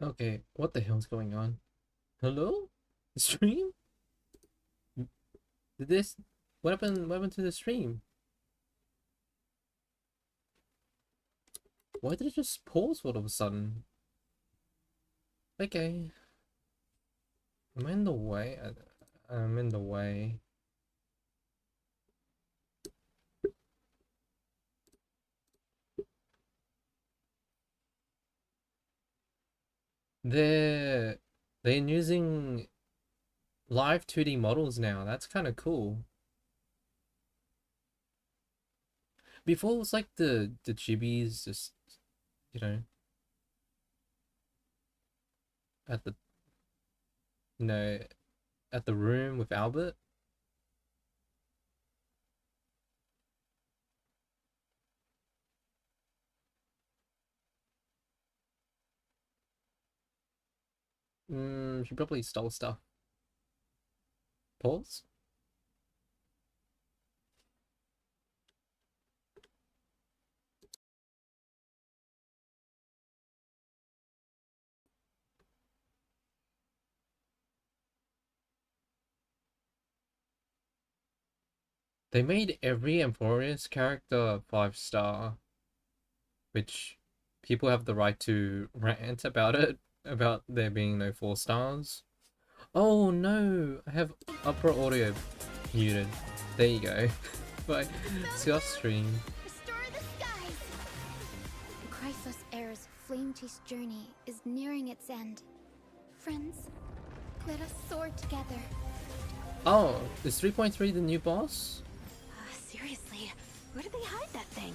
Okay, what the hell's going on? Hello? Stream? Did this... What happened to the stream? Why did it just pause all of a sudden? Okay. Am I in the way? I'm in the way. They're using live 2D models now. That's kind of cool. Before it was like the chibis just, you know, at the you know at the room with Albert. She probably stole stuff. Pause. They made every Emporeus character 5-star, which people have the right to rant about it, about there being no 4 stars. Oh no, I have Opera Audio muted. There you go. But see off stream. Restore the skies! Chrysos Air's flame-chased journey is nearing its end. Friends, let us soar together. Oh, is 3.3 the new boss? Seriously, where did they hide that thing?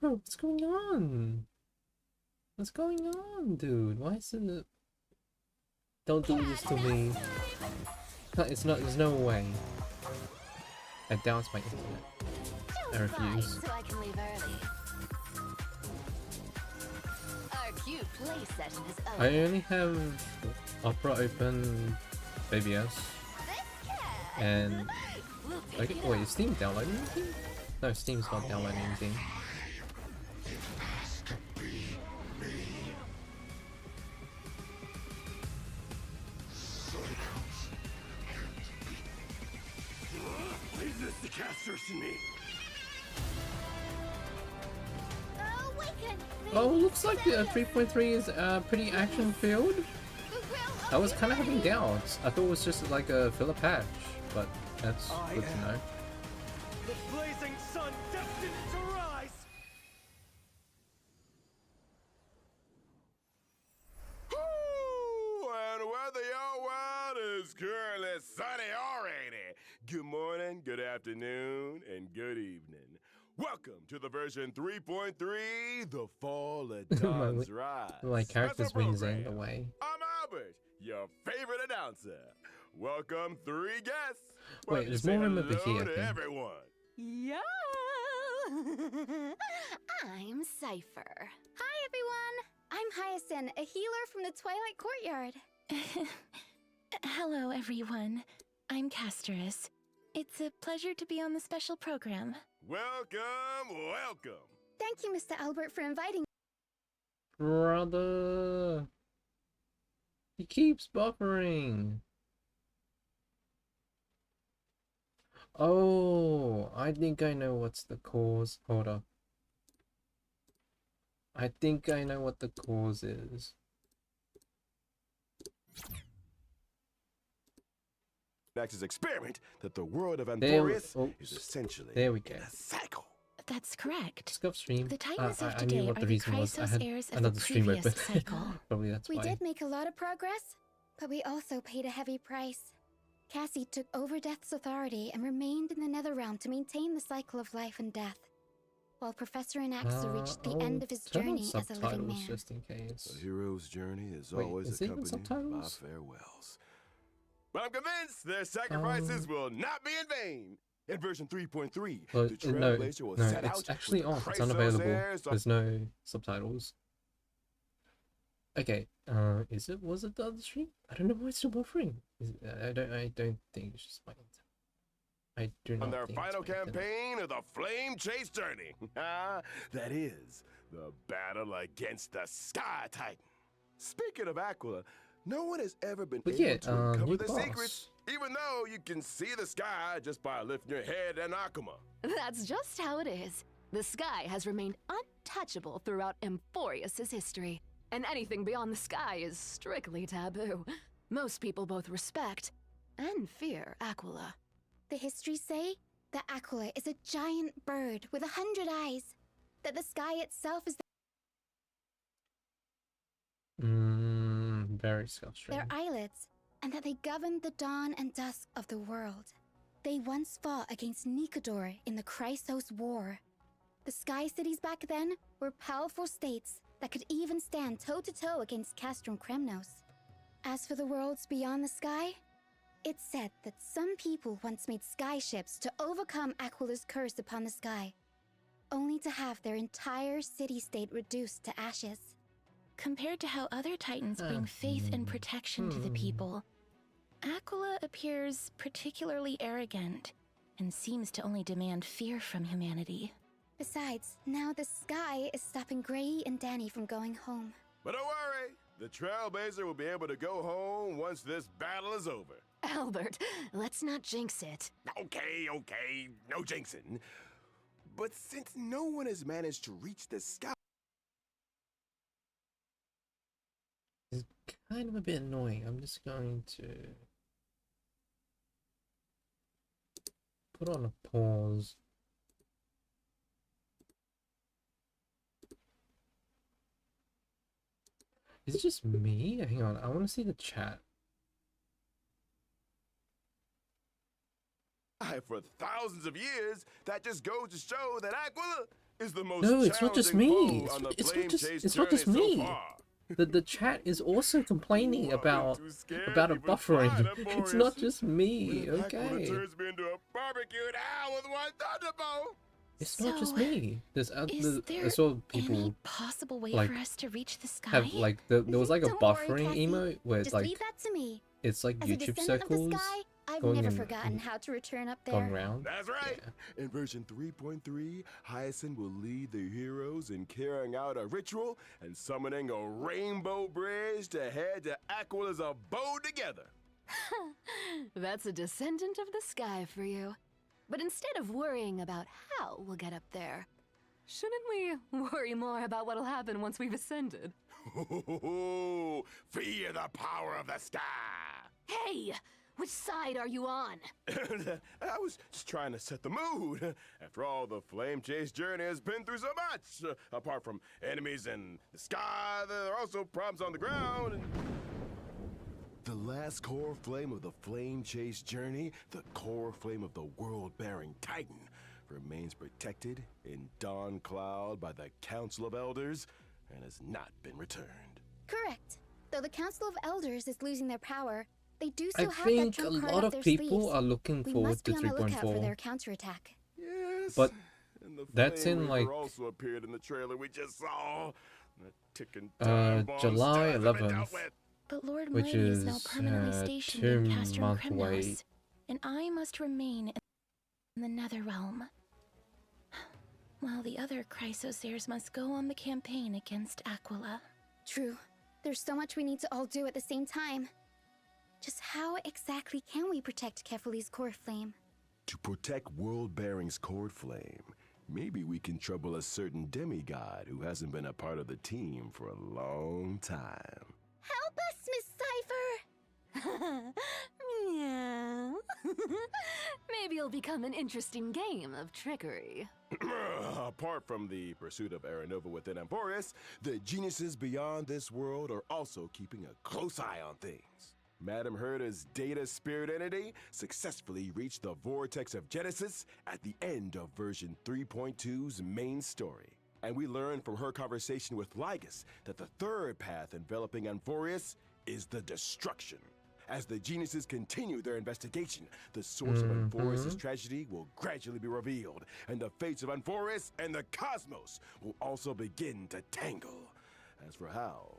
What's going on? What's going on, dude? Why is it... Don't do this to me. No, it's not, there's no way. I doubt my internet. I refuse. So I can leave early. Our cute play session is over. I only have Opera open, Baby S, and okay, wait, is Steam downloading anything? No, Steam's not downloading anything. Resist the casters in me. Oh, looks like 3.3 is pretty action filled. I was kind of having doubts. I thought it was just like a filler patch, but that's good to know. The blazing sun destined to rise. Ooh, and whether your world is currently sunny or rainy, good morning, good afternoon, and good evening. Welcome to the version 3.3, The Fall at Dawn's Rise. My character's wings are in the way. I'm Albert, your favorite announcer. Welcome 3 guests. Wait, there's more room over here. To everyone. Yeah. I'm Cypher. Hi, everyone. I'm Hyacinth, a healer from the Twilight Courtyard. Hello, everyone. I'm Casterus. It's a pleasure to be on the special program. Welcome, welcome. Thank you, Mr. Albert, for inviting me. Brother, he keeps buffering. Oh, I think I know what's the cause. Hold up. I think I know what the cause is. Next experiment that the world of Anthorius is essentially there we go. in a cycle. That's correct. Scuff stream. The Titans of I today knew what are the the reason was. I Chrysos had heirs of another the stream previous open. cycle. Probably that's We why. did make a lot of progress, but we also paid a heavy price. Cassie took over Death's authority and remained in the Netherrealm to maintain the cycle of life and death, while Professor Anaxa reached the end of his turn on journey as a living man. just in case. A hero's journey is Wait, always is it even accompanied by subtitles? farewells. But I'm convinced their sacrifices will not be in vain. In version 3.3, Well, the no, Trailblazer will no, set out it's actually with the off. It's Chrysos unavailable. heirs of- There's no subtitles. Okay, is it? Was it the other stream? I don't know why it's still buffering. I don't think it's just my internet. I do On not their think it's final Nathan. campaign of the Flame Chase Journey. That is, the battle against the Sky Titan. Speaking of Aquila, no one has ever been But able yeah, to uncover new the boss. secrets, even though you can see the sky just by lifting your head and Akuma. That's just how it is. The sky has remained untouchable throughout Amphorius' history, and anything beyond the sky is strictly taboo. Most people both respect and fear Aquila. The histories say that Aquila is a giant bird with 100 eyes, that the sky itself is Very self-stream. their eyelids, and that they govern the dawn and dusk of the world. They once fought against Nikodor in the Chrysos War. The Sky Cities back then were powerful states that could even stand toe-to-toe against Castrum Kremnos. As for the worlds beyond the sky, it's said that some people once made skyships to overcome Aquila's curse upon the sky, only to have their entire city-state reduced to ashes. Compared to how other titans bring faith and protection to the people, Aquila appears particularly arrogant and seems to only demand fear from humanity. Besides, now the sky is stopping Gray and Danny from going home. But don't worry, the Trailblazer will be able to go home once this battle is over. Albert, let's not jinx it. Okay, no jinxing. But since no one has managed to reach the sky, It's kind of a bit annoying. I'm just going to put on a pause. Is it just me? Hang on, I want to see the chat. for thousands of years, that just goes to show that Aquila is the most No, it's not just challenging me. foe on the It's Flame not just- Chase it's not just journey so me. far. The chat is also complaining Whoa, about too scared about a to even try buffering. that, It's Boris. not just me, When Aquila okay? turns me into a barbecued owl with one thunderbolt. It's not just So, me. Is there I saw any people possible way like, for us to reach the sky? have like there was like a Don't worry, buffering Cassie. emote where it's Just like leave that to me. it's like As a YouTube descendant of the circles sky, I've going never in- forgotten in- how to return up going there. round. That's right. Yeah. In version 3.3, Hyacinth will lead the heroes in carrying out a ritual and summoning a rainbow bridge to head to Aquila's abode together. That's a descendant of the sky for you. But instead of worrying about how we'll get up there, shouldn't we worry more about what'll happen once we've ascended? Fear the power of the sky. Hey! Which side are you on? I was just trying to set the mood. After all, the Flame Chase journey has been through so much. Apart from enemies in the sky, there are also problems on the ground. The last core flame of the Flame Chase journey, the core flame of the world-bearing Titan, remains protected in Dawn Cloud by the Council of Elders and has not been returned. Correct. Though the Council of Elders is losing their power, they do I still have that think a trump card lot up of their people sleeves. are looking We forward must to be on the lookout for 3.4. their counterattack. Yes. But and the that's Flame in, Reaper like, also appeared in the trailer we just saw. The ticking time bomb July still hasn't been 11th. dealt with. But Lord Which Mighty is now is, permanently stationed in 2 Castrum month away. Kremnos, and I must remain in the Netherrealm. While the other Chrysosaurs must go on the campaign against Aquila. True. There's so much we need to all do at the same time. Just how exactly can we protect Kefali's core flame? To protect World Bearing's cord flame, maybe we can trouble a certain demigod who hasn't been a part of the team for a long time. Help us, Miss Cipher! Meow. Maybe it'll become an interesting game of trickery. Apart from the pursuit of Aranova within Emporius, the geniuses beyond this world are also keeping a close eye on things. Madam Herta's data spirit entity successfully reached the vortex of Genesis at the end of version 3.2's main story. And we learned from her conversation with Lygus that the third path enveloping Emporius is the destruction. As the geniuses continue their investigation, the source of Emporius' tragedy will gradually be revealed, and the fates of Emporius and the cosmos will also begin to tangle. As for how,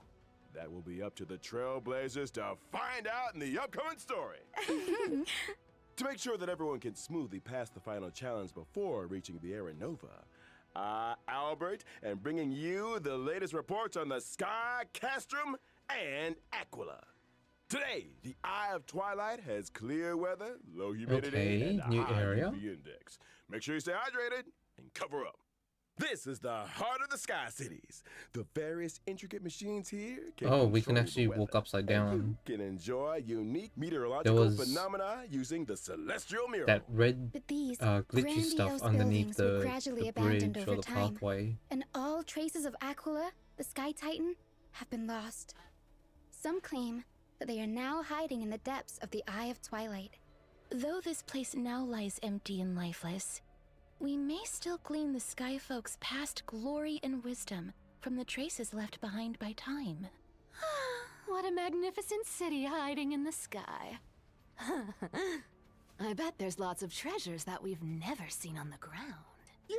that will be up to the Trailblazers to find out in the upcoming story. To make sure that everyone can smoothly pass the final challenge before reaching the Aeronova, Albert, and bringing you the latest reports on the Sky, Castrum, and Aquila. Today, the Eye of Twilight has clear weather, low humidity, Okay, and a new high area. UV index. Make sure you stay hydrated and cover up. This is the heart of the Sky Cities. The various intricate machines here can Oh, we can control the actually weather, walk upside and down. you can enjoy unique meteorological was phenomena using the celestial mirror. That red But these glitchy stuff grandiose underneath buildings were gradually the abandoned bridge over or the time, pathway. and all traces of Aquila, the Sky Titan, have been lost. Some claim that they are now hiding in the depths of the Eye of Twilight. Though this place now lies empty and lifeless, we may still glean the Sky Folk's past glory and wisdom from the traces left behind by time. What a magnificent city hiding in the sky. I bet there's lots of treasures that we've never seen on the ground. Yeah,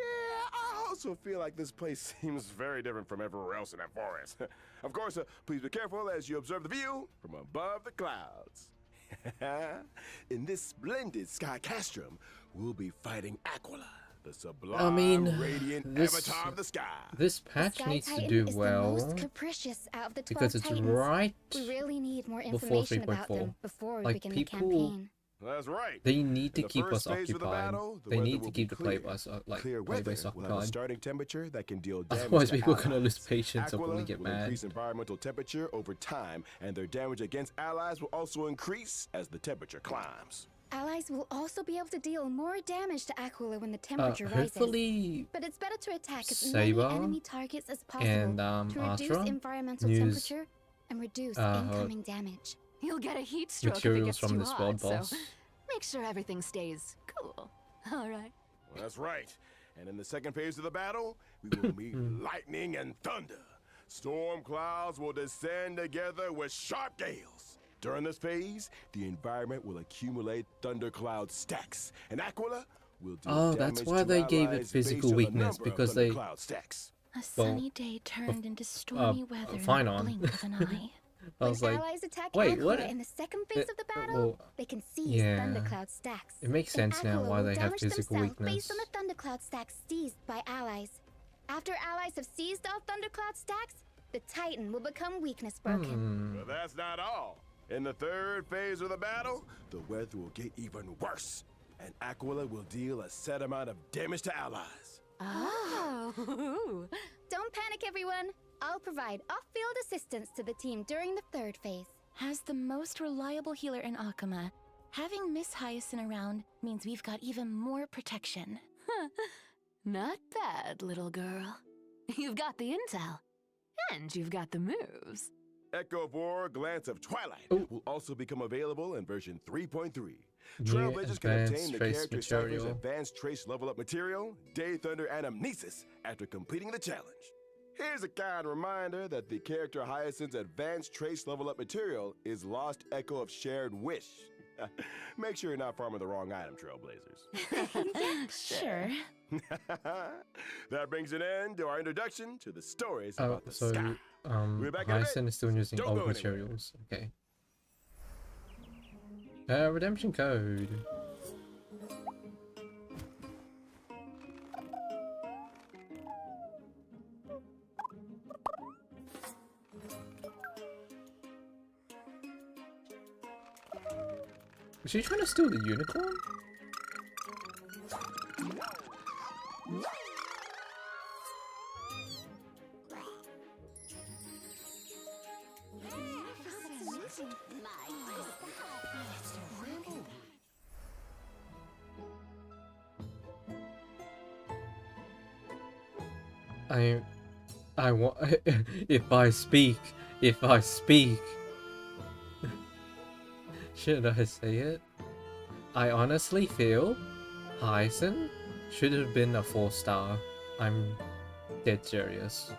I also feel like this place seems very different from everywhere else in that forest. Of course, please be careful as you observe the view from above the clouds. In this splendid Sky Castrum, we'll be fighting Aquila, the sublime, radiant avatar of the sky. This The patch Sky needs to Titan do is well the most capricious out of the 12 because it's Titans. right We really need more before information about 3.4. them before we Like, begin people- the campaign. That's right. They need to In the keep first us phase of the occupied. battle, the They weather need will to be keep the clear. Clear weather playbase will have a occupied. starting temperature that can deal damage Otherwise, to people are gonna allies. lose patience or Aquila really get will mad. increase environmental temperature over time, and their damage against allies will also increase as the temperature climbs. Allies will also be able to deal more damage to Aquila when the temperature rises. Hopefully, But it's better to attack as Saber many enemy targets as possible and to reduce Astra environmental use, temperature and reduce her incoming damage. You'll get a heat stroke if it materials gets from too this hot, world boss. so make sure everything stays cool. All right. Well, that's right. And in the second phase of the battle, we will meet lightning and thunder. Storm clouds will descend together with sharp gales. During this phase, the environment will accumulate thundercloud stacks, and Aquila will do Oh, that's damage why to they gave it allies physical based on the weakness, number of because they- thundercloud stacks. A sunny day turned into stormy weather in fine the on. blink of an eye. I was When like, allies attack wait, Aquila what? in the second phase of the battle, well, they can seize yeah. thundercloud stacks. It makes And sense now Aquila why will they have damage physical themselves weakness. based on the thundercloud stacks seized by allies. After allies have seized all thundercloud stacks, the Titan will become weakness broken. But that's not all. In the third phase of the battle, the weather will get even worse, and Aquila will deal a set amount of damage to allies. Oh. Don't panic, everyone. I'll provide off-field assistance to the team during the third phase. As the most reliable healer in Akama, having Miss Hyacinth around means we've got even more protection. Not bad, little girl. You've got the intel, and you've got the moves. Echo Bore Glance of Twilight Oh. will also become available in version 3.3. New Trailblazers can advanced obtain the trace character Cypher's material. advanced trace level up material, Day Thunder Anamnesis, after completing the challenge. Here's a kind reminder that the character Hyacinth's advanced trace level up material is Lost Echo of Shared Wish. Make sure you're not farming the wrong item, Trailblazers. Sure. That brings an end to our introduction to the stories Oh, about the so sky. We're back in a bit. Hyacinth is still using Don't old go anywhere. materials. Okay. Redemption code. Was she trying to steal the unicorn? I want. If I speak, should I say it? I honestly feel Hyacinth should have been a 4-star. I'm dead serious.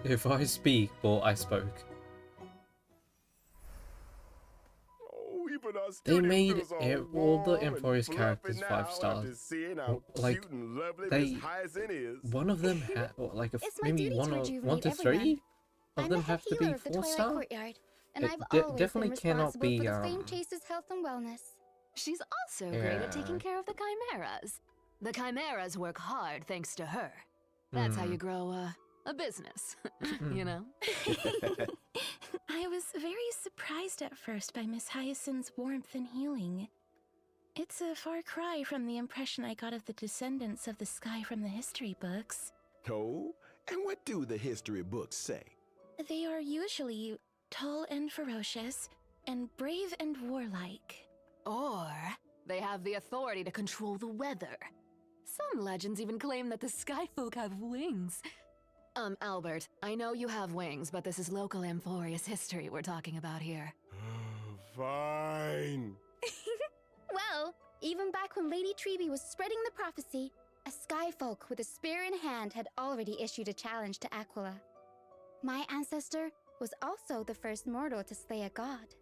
If I speak, well, I spoke. Oh, even our They studio made feels all all the warm and Emperor's fluffy characters now 5 after stars. seeing how Like, cute and lovely they- Miss Hyacinth is. One of them had, like, It's my maybe duty one to or rejuvenate 1 to 3 everyone. of I'm them the head have to healer be of the 4 Twilight star. Courtyard, and It I've always been definitely cannot responsible be, for the Flame Chaser's health and wellness. She's also great at taking Yeah. care of the chimeras. The chimeras work hard thanks to her. That's how you grow a business, you know? I was very surprised at first by Miss Hyacinth's warmth and healing. It's a far cry from the impression I got of the descendants of the sky from the history books. Oh, and what do the history books say? They are usually tall and ferocious, and brave and warlike. Or they have the authority to control the weather. Some legends even claim that the sky folk have wings. Albert, I know you have wings, but this is local Amphorius history we're talking about here. Fine. Well, even back when Lady Treby was spreading the prophecy, a skyfolk with a spear in hand had already issued a challenge to Aquila. My ancestor was also the first mortal to slay a god.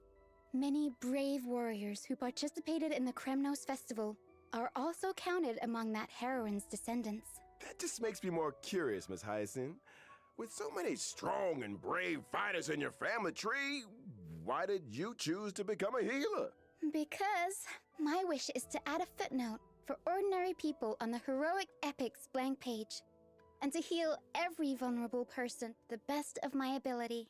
Many brave warriors who participated in the Kremnos festival are also counted among that heroine's descendants. That just makes me more curious, Miss Hyacinth. With so many strong and brave fighters in your family tree, why did you choose to become a healer? Because my wish is to add a footnote for ordinary people on the heroic epics blank page, and to heal every vulnerable person to the best of my ability.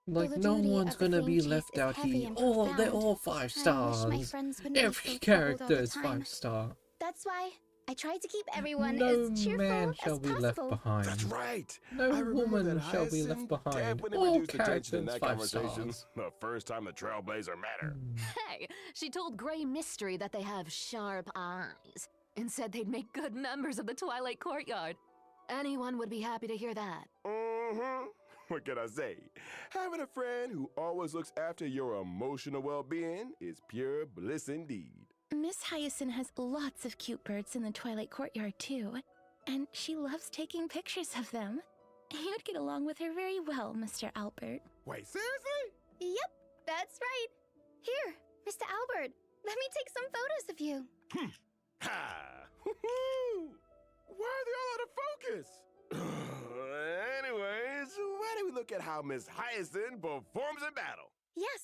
Like, Though the no duty one's of the gonna flame be chase left is out heavy here. and Oh, they're profound, all 5 I wish my stars. friends wouldn't be Every so troubled all character the is time. 5-star. That's why I tried to keep everyone No as cheerful man shall as be possible. left behind. That's right. No I remember woman that shall be left Hyacinth behind. definitely All reduced attention in characters that 5 conversation stars. the first time the Trailblazer met her. Hey, she told Grey Mystery that they have sharp eyes, and said they'd make good members of the Twilight Courtyard. Anyone would be happy to hear that. Mm-hmm. What can I say? Having a friend who always looks after your emotional well-being is pure bliss indeed. Miss Hyacinth has lots of cute birds in the Twilight Courtyard, too, and she loves taking pictures of them. You'd get along with her very well, Mr. Albert. Wait, seriously? Yep, that's right. Here, Mr. Albert, let me take some photos of you. Ha! Woo-hoo! Why are they all out of focus? Anyways, why don't we look at how Miss Hyacinth performs in battle? Yes,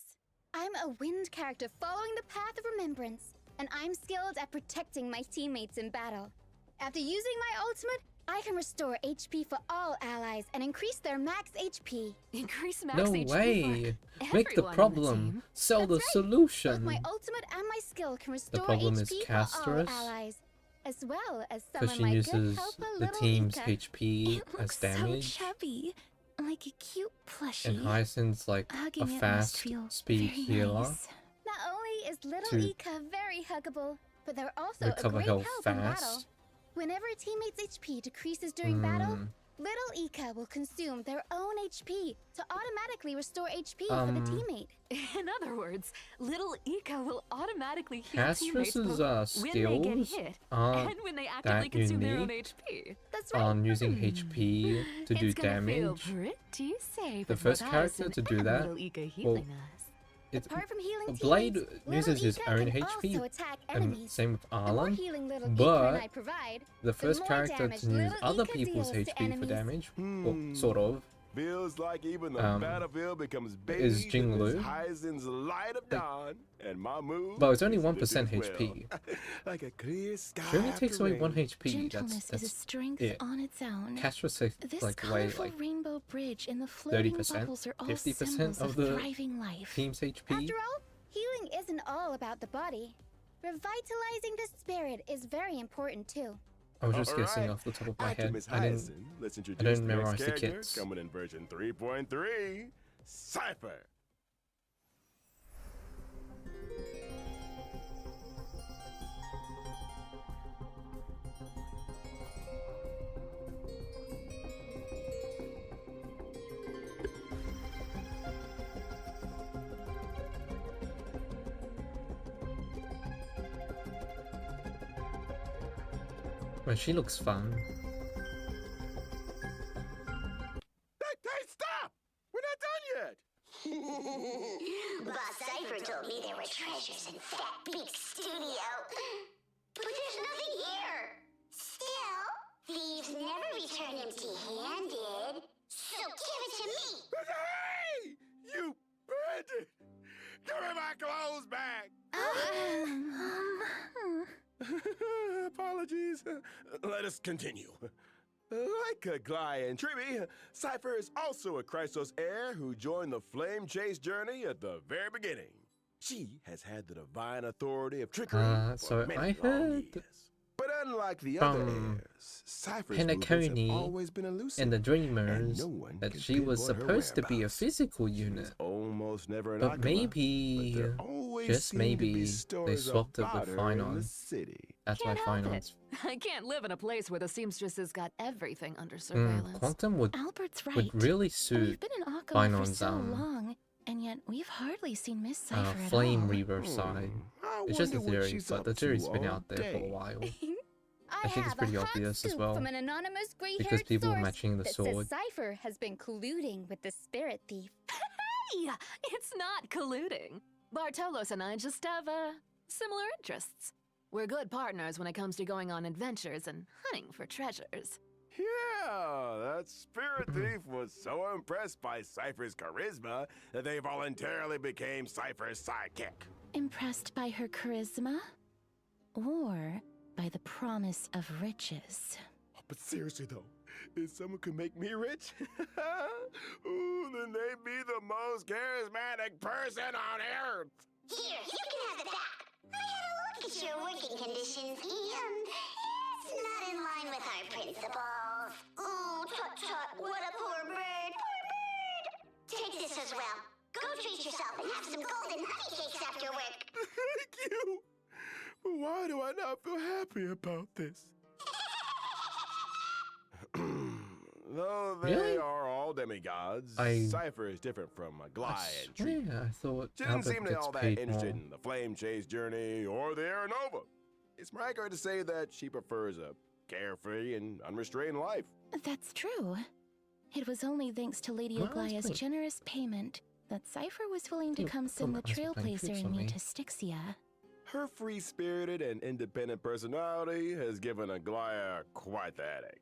I'm a wind character following the path of remembrance, and I'm skilled at protecting my teammates in battle. After using my ultimate, I can restore HP for all allies and increase their max HP. Increase max No HP way. for Make the everyone on problem. team. Sell the That's right. solution. Both my ultimate and my skill can restore problem is HP for all Casterus, allies, as well as some because of she my good uses helper the little team's Ika. HP It as looks so damage. chubby, like a cute plushie. And Hyacinth's like Hugging a it must fast feel speed very healer. nice. Not only is little To Ika very huggable, but they're also a recover great health help in battle. fast. Whenever a teammate's HP decreases during battle, Hmm. little Ika will consume their own HP to automatically restore HP for the teammate. In other words, little Ika will automatically heal teammates Casterus's both when they get skills hit aren't and when they actively that consume their own unique HP. That's right. on using HP to do It's gonna feel damage. pretty safe The with first both character Hyacinth to do and that, little Ika healing us. It's Apart from healing Blade teammates, uses little his Ika own can HP, also attack and enemies. same with The more Arlen. healing little Ika But and I provide, the first more character damage to use little other Ika people's deals to HP for enemies. damage, or sort of, Feels like even the battlefield becomes is bathed Jing in Miss Lu. Hyacinth's light of dawn, and my move. But it's only is to 1% do as HP. well. Like a clear sky. She only takes after away 1 rain. HP. Gentleness That's is a strength it. on its own. Casterus takes This like way colorful like rainbow bridge and the floating 30%, bubbles are all 50% symbols of of the thriving life. team's HP. After all, healing isn't all about the body. Revitalizing the spirit is very important too. I was just All guessing right. off the top of my After head. Miss I didn't. Hyacinth, let's introduce the next memorize the character kits. coming in version 3.3, Cypher. Well, she looks fun. Hey, stop! We're not done yet. Boss Cypher told me there were treasures in that big studio. But there's nothing here. Still, thieves never return empty-handed. So give it to me. Hey! You bandit! Let us continue. Like Aglaea and Tribby, Cypher is also a Christos heir who joined the flame chase journey at the very beginning. She has had the divine authority of trickery for So many I long heard years. But unlike the other from heirs, Cypher's movements have Penacony always been elusive. in the and Dreamers no one that can she was pinpoint her supposed to be a whereabouts. physical She's unit, almost never an but Aglaea, maybe, but there always just seem to be maybe, they stories swapped it about with her in the Finon. city. That's why Can't help Finon's. it. I can't live in a place where the seamstress has got everything under surveillance. Quantum would Albert's right. really We've suit been in Aglaea for Finon's so long, and yet we've hardly seen Miss Cypher at Flame all. Reaver side. I It's just a wonder what theory, she's but up the theory's to been all out there for a day. while. I think it's have pretty a hot obvious as scoop well, from an anonymous because gray-haired people source matching the that sword. says Cypher has been colluding with the spirit thief. Hey, it's not colluding. Bartolos and I just have similar interests. We're good partners when it comes to going on adventures and hunting for treasures. Yeah, that spirit thief was so impressed by Cypher's charisma that they voluntarily became Cypher's sidekick. Impressed by her charisma? Or by the promise of riches? But seriously though, if someone could make me rich, ooh, then they'd be the most charismatic person on earth. Here, you can have it back. I had a look at your working conditions, and it's not in line with our principles. Oh, tut-tut, what a poor bird. Poor bird. Take this as well. Go treat yourself and have some golden honey cakes after work. Thank you. But why do I not feel happy about this? Though they Really? are all demigods, Cypher is different from Aglaea and Tree. Yeah, I thought She didn't Albert seem to be gets all that paid interested more. in the flame chase journey or the Air Nova. It's more accurate to say that she prefers a carefree and unrestrained life. That's true. It was only thanks to Lady Well, Aglaea's explain. generous payment that Cypher was willing to Dude, come send the come on, explain Trailblazer tricks and on me me. to Styxia. Her free-spirited and independent personality has given Aglaea quite the headache.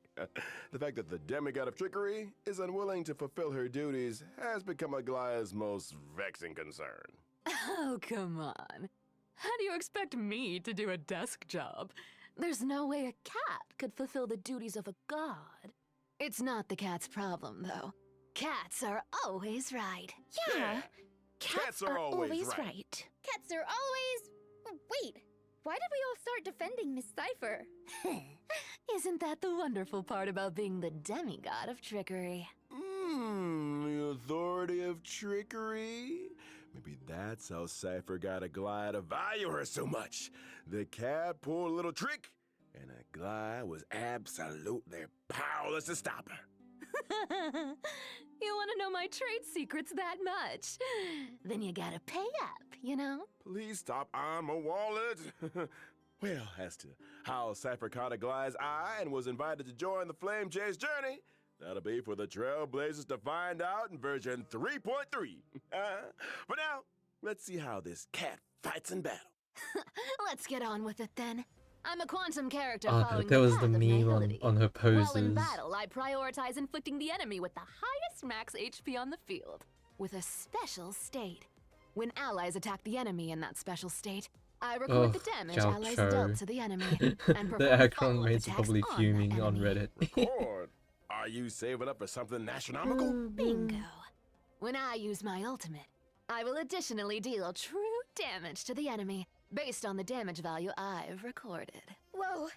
The fact that the demigod of trickery is unwilling to fulfill her duties has become Aglaea's most vexing concern. Oh, come on. How do you expect me to do a desk job? There's no way a cat could fulfill the duties of a god. It's not the cat's problem, though. Cats are always right. Yeah, Cats cats are are always always right. right. Cats are always... Wait, why did we all start defending Miss Cypher? Isn't that the wonderful part about being the demigod of trickery? The authority of trickery? Maybe that's how Cypher got Aglaea to value her so much. The cat pulled a little trick, and Aglaea was absolutely powerless to stop her. You want to know my trade secrets that much? Then you gotta pay up, you know? Please stop on my wallet. Well, as to how Cypher caught Aglaea's eye and was invited to join the Flame Chase journey, that'll be for the Trailblazers to find out in version 3.3. But now, let's see how this cat fights in battle. Let's get on with it then. I'm a quantum character Oh, following there the was path the of meme nihility. on her While in poses. battle, I prioritize inflicting the enemy with the highest max HP on the field, with a special state. When allies attack the enemy in that special state, I record the damage Jiao allies Cho. dealt to the enemy and perform The Akron follow-up mates are attacks probably on that fuming on enemy. Reddit. Record. Are you saving up for something astronomical? Bingo. When I use my ultimate, I will additionally deal true damage to the enemy based on the damage value I've recorded. Whoa,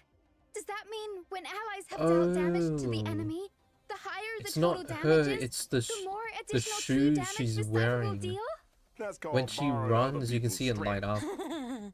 does that mean when allies have dealt damage to the Oh. enemy, the higher the It's total not damage her, is, it's the more the additional true shoes damage she's Miss Cypher will wearing. deal? That's called When she borrowing other runs, you can people's see it light strength. up.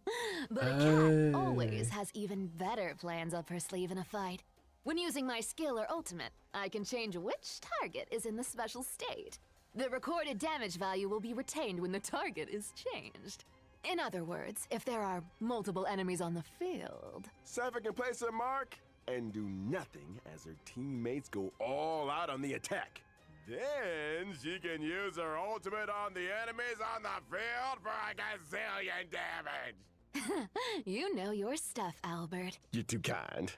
But a cat Oh. always has even better plans up her sleeve in a fight. When using my skill or ultimate, I can change which target is in the special state. The recorded damage value will be retained when the target is changed. In other words, if there are multiple enemies on the field. Cypher can place her mark and do nothing as her teammates go all out on the attack. Then she can use her ultimate on the enemies on the field for a gazillion damage. You know your stuff, Albert. You're too kind.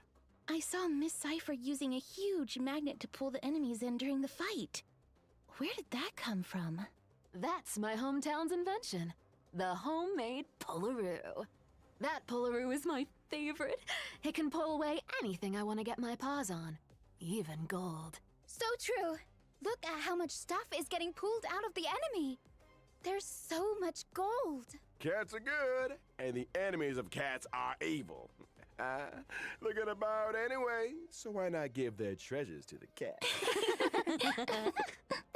I saw Miss Cypher using a huge magnet to pull the enemies in during the fight. Where did that come from? That's my hometown's invention. The homemade Pullaroo. That Pullaroo is my favorite. It can pull away anything I want to get my paws on, even gold. So true. Look at how much stuff is getting pulled out of the enemy. There's so much gold. Cats are good, and the enemies of cats are evil. Looking about anyway, so why not give their treasures to the cat?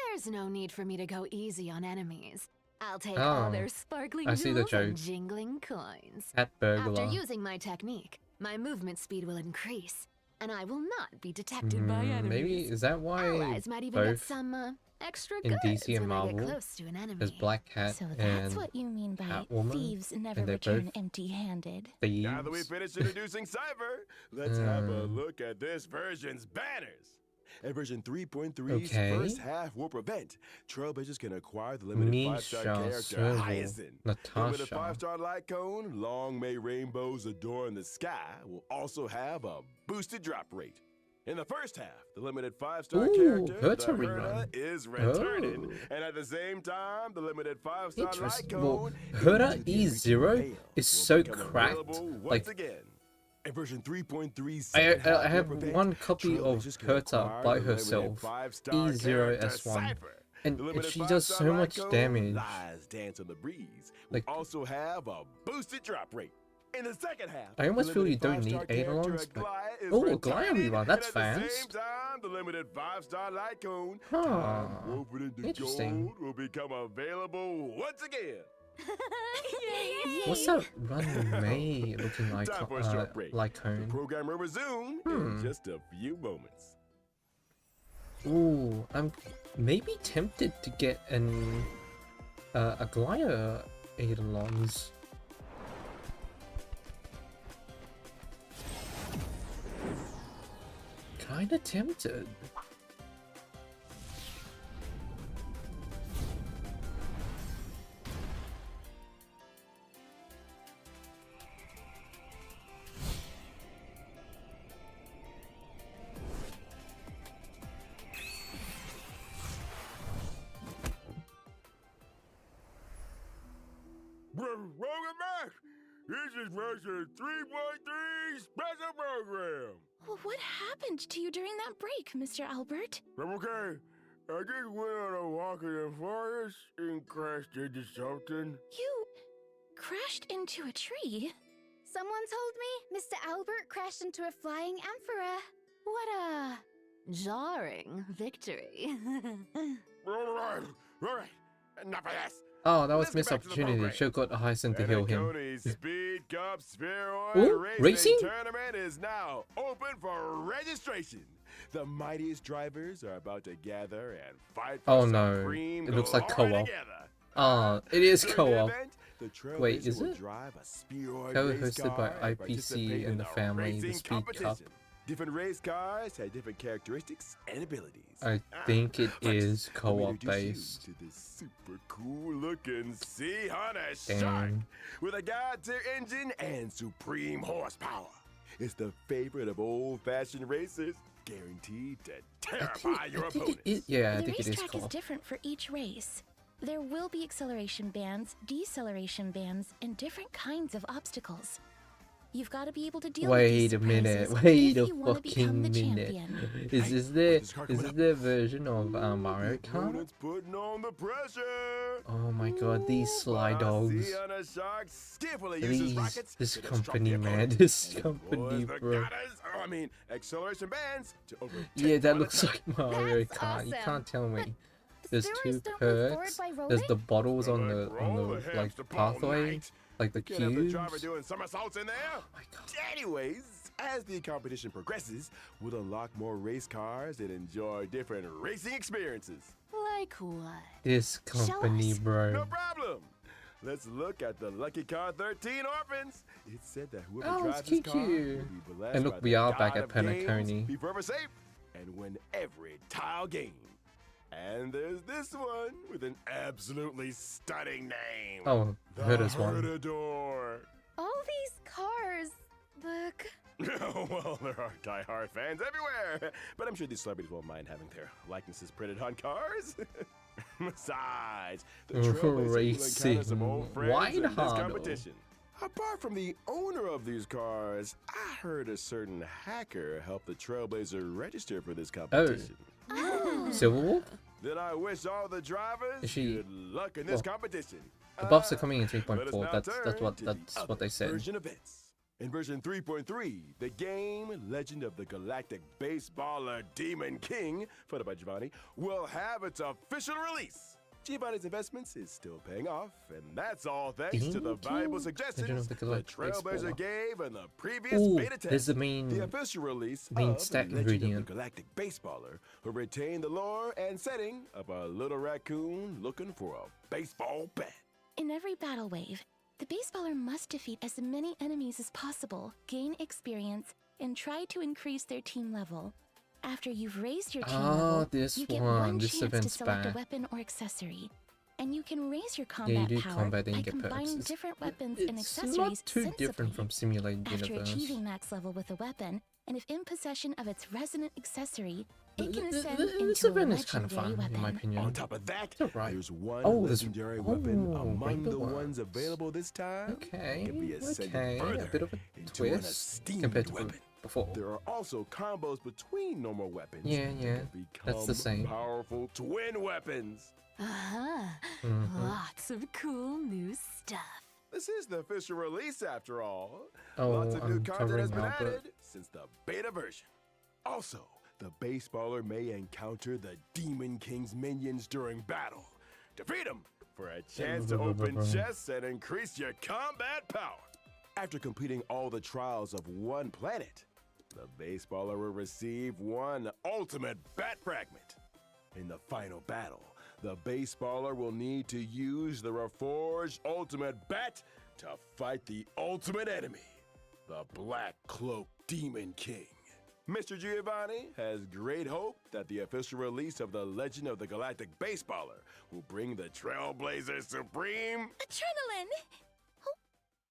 There's no need for me to go easy on enemies. I'll take Oh, all their sparkling I see the jewels and joke. jingling coins. Cat burglar. After using my technique, my movement speed will increase, and I will not be detected by enemies. Maybe is that why Allies might even get both some extra in goods DC and when I get Marvel close to an enemy. there's Black Cat So that's and what you mean by Catwoman, thieves never and they're return both empty-handed. thieves? Now that we finished introducing Cypher, let's have a look at this version's banners. At version 3.3's Okay. first half warp event, Trailblazers can acquire the limited Misha, 5-star character Serval, Hyacinth. The limited Natasha. 5-star light cone, long may rainbows adorn the sky, will also have a boosted drop rate. In the first half, the limited 5-star Ooh, character, Herta the rerun. Herta, is returning. Oh. And at the same time, the limited 5-star light Interesting. cone, Well, Herta Agent Henry E0 Pale is will so become cracked. available once Like, again. In version 3.3, I have one copy of Herta by herself, E0S1, and she does so much damage. Dance on the breeze. Like- We also have a boosted drop rate. In the second half, I almost the feel you limited don't need 5-star character Eidolons, but Aglaea is oh, Aglaea returning, rerun, that's and at the fast. same time, the limited 5-star light cone, Huh. time woven into Interesting. gold, will become available once again. What's that run May looking like? Time for a short break. The Lycone. program will resume in just a few moments. Ooh, I'm maybe tempted to get an Aglaea Eidolons. Kinda tempted. Welcome back! This is version 3.3 special program. Well, what happened to you during that break, Mr. Albert? I'm okay. I just went on a walk in the forest and crashed into something. You crashed into a tree? Someone told me Mr. Albert crashed into a flying amphora. What a... Jarring victory. All right, enough of this. Oh, that was Let's missed get back to the opportunity. program. Should've got a Hyacinth to heal him. Anaconda's Speed Cup Spheroid Ooh, Racing, racing? Tournament is now open for registration. The mightiest drivers are about to gather and fight for Oh no, supreme it looks like glory co-op. together. Ah, it is During the co-op. event, the Trailblazer Wait, is will it? drive a spheroid race Co-hosted by car and IPC participate and in the a family, the racing Speed Cup. competition. Different race cars have different characteristics and abilities. I think it First, is let me co-op introduce you based. to this super cool looking Sea Hunter shark Damn. with a god-tier engine and supreme horsepower. It's the favorite of old-fashioned racers, guaranteed to terrify your I think opponents. it is. Yeah, I The think it is racetrack is co-op. different for each race. There will be acceleration bands, deceleration bands, and different kinds of obstacles. You've got to be able to deal with these Wait a minute. surprises Wait if a you want to become fucking the minute. champion. Is Hey, this their this car is coming this up. their version of Mario The Kart? opponent's putting on the pressure. Oh my god, these sly While dogs. Sea Hunter shark skillfully uses These rockets this to disrupt the company, man. opponent. This And company, deploys the bro. gutters, I mean, acceleration bands to overtake Yeah, that one looks attack. like Mario That's Kart. You awesome. can't tell me. The There's spheroids two don't move forward perks. by There's rolling? the bottles on Like the roll the like hamster ball pathway, night. like the Can't have the driver cubes. doing somersaults in there. Oh my god. Anyways, as the competition progresses, we'll unlock more race cars and enjoy different racing experiences. Like what? This company, us. No bro. problem. Let's look at the Lucky Car 13 orphans. It's said that whoever Oh, it's drives this car cute. will be blessed And by look, we the are god back at of games, Penacony. be forever safe, and win every tile game. And there's this one with an absolutely stunning name. Oh, the Herta's one. Hertador. All these cars look... Well, there are die-hard fans everywhere, but I'm sure these celebrities won't mind having their likenesses printed on cars. Besides, the Trailblazers will encounter some old Racing. friends in this Wide-hard. competition. Apart from the owner of these cars, I heard a certain hacker helped the Trailblazer register for this competition. Silver Wolf? Then I wish all the drivers Is she- good luck in this competition. The buffs are coming in Let us 3.4. now That's turn what to the what other they said. Version events. In version 3.3, the game Legend of the Galactic Baseballer Demon King, photo by Giovanni, will have its official release. Giovanni's investments is still paying off, and that's all thanks to the Demon valuable King? suggestions Legend of the the Galactic Trailblazer Baseballer. gave in the previous Ooh, beta test. there's the main The official release main of stat Legend ingredient. of the Galactic Baseballer will retain the lore and setting of a little raccoon looking for a baseball bat. In every battle wave, the baseballer must defeat as many enemies as possible, gain experience, and try to increase their team level. After you've raised your team level, this you get one. one This chance to event's select back. a weapon or accessory. And you can raise your Yeah, you combat do power combat and by you get combining perks. different weapons and It's accessories not too sensibly. different from Simulated After Universe. achieving max level with a weapon, and if in possession of its resonant accessory, it can Th- ascend th- into this a event is kind legendary of fun, weapon. in my opinion. On top of that, It's alright. there's one Oh, there's- legendary weapon oh, among rainbow the ones ones. available this time. Okay, It can be ascended okay, further a bit of a into an twist esteemed compared to weapon. before. There are also combos between normal weapons. Yeah, that yeah, can that's the become same. Powerful twin weapons. Uh-huh. Mhm. Lots of cool new stuff. This is the official release after all. Oh, Lots of new I'm content has been covering Albert. added since the beta version. Also, the baseballer may encounter the Demon King's minions during battle. Defeat them for a chance to open chests and increase your combat power. After completing all the trials of one planet, the baseballer will receive one ultimate bat fragment. In the final battle, the baseballer will need to use the reforged ultimate bat to fight the ultimate enemy, the Black Cloak Demon King. Mr. Giovanni has great hope that the official release of the Legend of the Galactic Baseballer will bring the Trailblazer Supreme. Adrenaline!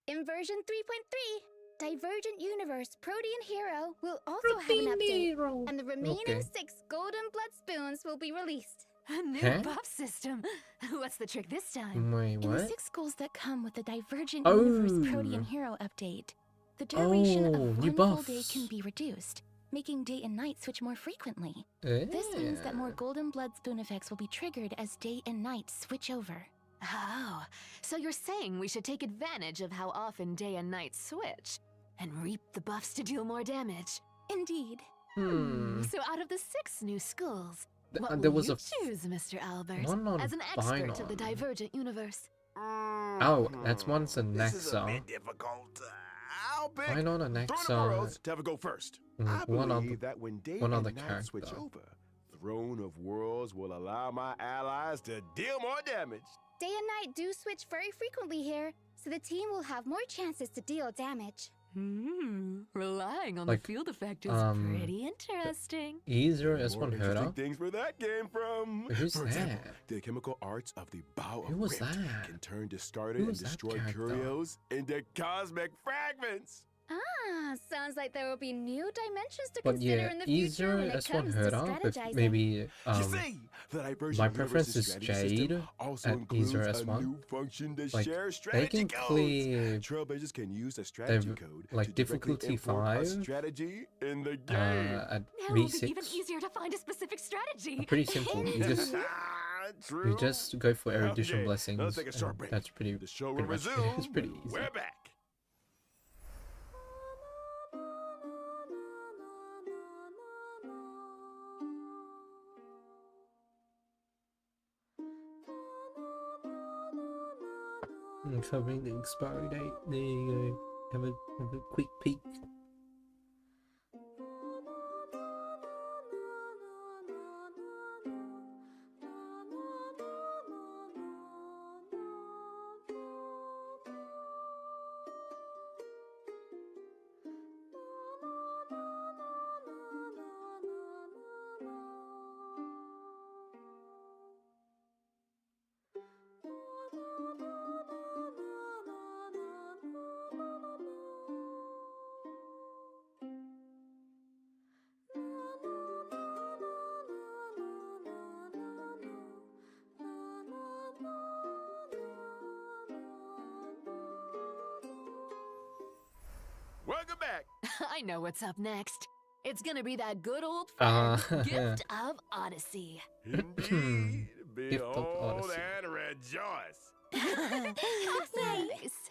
In version 3.3, Divergent Universe Protean Hero will also have an update, and the remaining Okay. 6 golden blood spoons will be released. A new Huh? buff system. What's the trick this time? Wait, In the what? 6 goals that come with the Divergent Oh. Universe Protean Hero update, the duration Oh, of new one full day buffs. can be reduced, making day and night switch more frequently. This means that more golden blood spoon effects will be triggered as day and night switch over. Oh, so you're saying we should take advantage of how often day and night switch and reap the buffs to deal more damage. Indeed. So out of the 6 new schools, what there will was you a choose, Mr. Albert, one on as an expert of the Binon. Divergent Universe? Oh, that's one's a This is a Nexa. bit difficult. I'll pick Why not a Throne of Nexa? Burrows to have a go first. I one believe other- that when day one and other night switch character. over, Throne of Worlds will allow my allies to deal more damage. Day and night do switch very frequently here, so the team will have more chances to deal damage. Relying on Like, the field effect is um, pretty interesting. Easier as More one interesting Herta. things where that came from. Wait, who's For example, that? the chemical arts of the Bow Who of was Rift that? can turn discarded Who and was that destroyed character? curios into cosmic fragments. Ah, sounds like there will be new dimensions to But consider yeah, in the future easier when it as one comes to Herta with strategizing. maybe You see, the Divergent my preference Universe's is strategy system Jade also at includes easier a S1. new function to Like, share they strategy can codes. clear Trailblazers can use a strategy code like to directly difficulty import 5 a strategy in the game. at Now it'll be V6. even easier to find a specific strategy. Pretty simple. You just True. you just go for Well, erudition yeah, blessings. let's take a short and break. that's pretty. The show will pretty much it. resume. It's pretty easy. We're back. Covering the expiry date. There you go. Have a quick peek. welcome back. I know what's up next. It's gonna be that good old friend, Gift of Odyssey. Indeed. Gift of Behold Odyssey. and rejoice. Nice.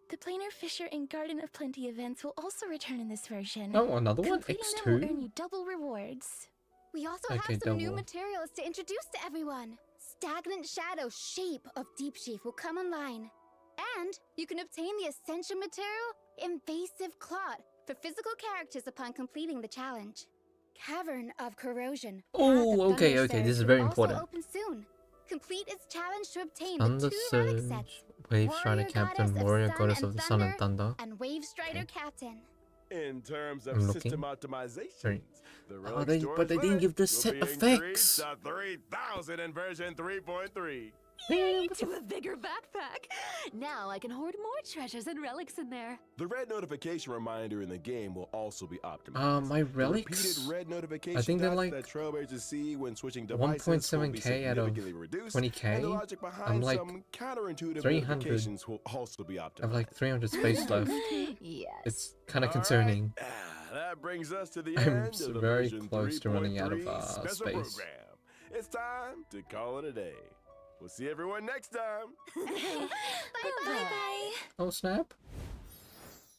The Planar Fisher and Garden of Plenty events will also return in this version. Oh, another one? Completing them will X2? earn you double rewards. We also Okay, have some new double. materials to introduce to everyone. Stagnant Shadow Shape of Deep Sheaf will come online. And you can obtain the essential material, Invasive Clot, for physical characters upon completing the challenge. Cavern of Corrosion. Oh, Path of okay, Thunder okay, this is Surge very will also important. open soon. Complete its challenge to obtain Thunder the 2 relic Surge, sets. Wave Strider Warrior Captain, Goddess of Warrior Sun Goddess and of the Sun and Thunder. And Wave Strider Okay. Captain. In terms of I'm looking. system optimization, Sorry. the Oh, relic they- storage but they didn't limit give the will set be effects. increased to 3,000 in version 3.3. Yay, to a bigger backpack. Now I can hoard more treasures and relics in there. The red notification reminder in the game will also be optimized. My The relics? repeated red notification I think they're dots like that Trailblazers see when switching devices will be 1.7k out of significantly reduced, 20k. and the logic behind I'm like some counterintuitive 300. notifications will also be optimized. I have like 300 space left. Yes. It's kind of All right. concerning. That brings us to the I'm end s- of the very version close to running out of, 3.3 special space. program. It's time to call it a day. We'll see everyone next time. Bye-bye. Oh snap!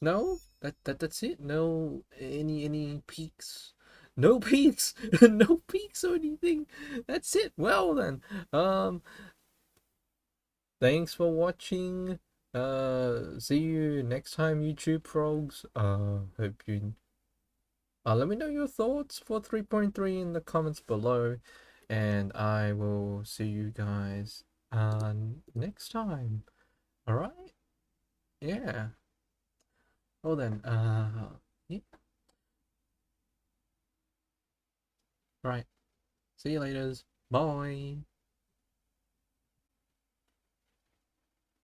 No, that's it. No, any peaks? No peaks. No peaks or anything. That's it. Well then, thanks for watching. See you next time, YouTube frogs. Hope you. Let me know your thoughts for 3.3 in the comments below, and I will see you guys next time. All right. Yeah. Well then, yeah. Right. See you later. Bye.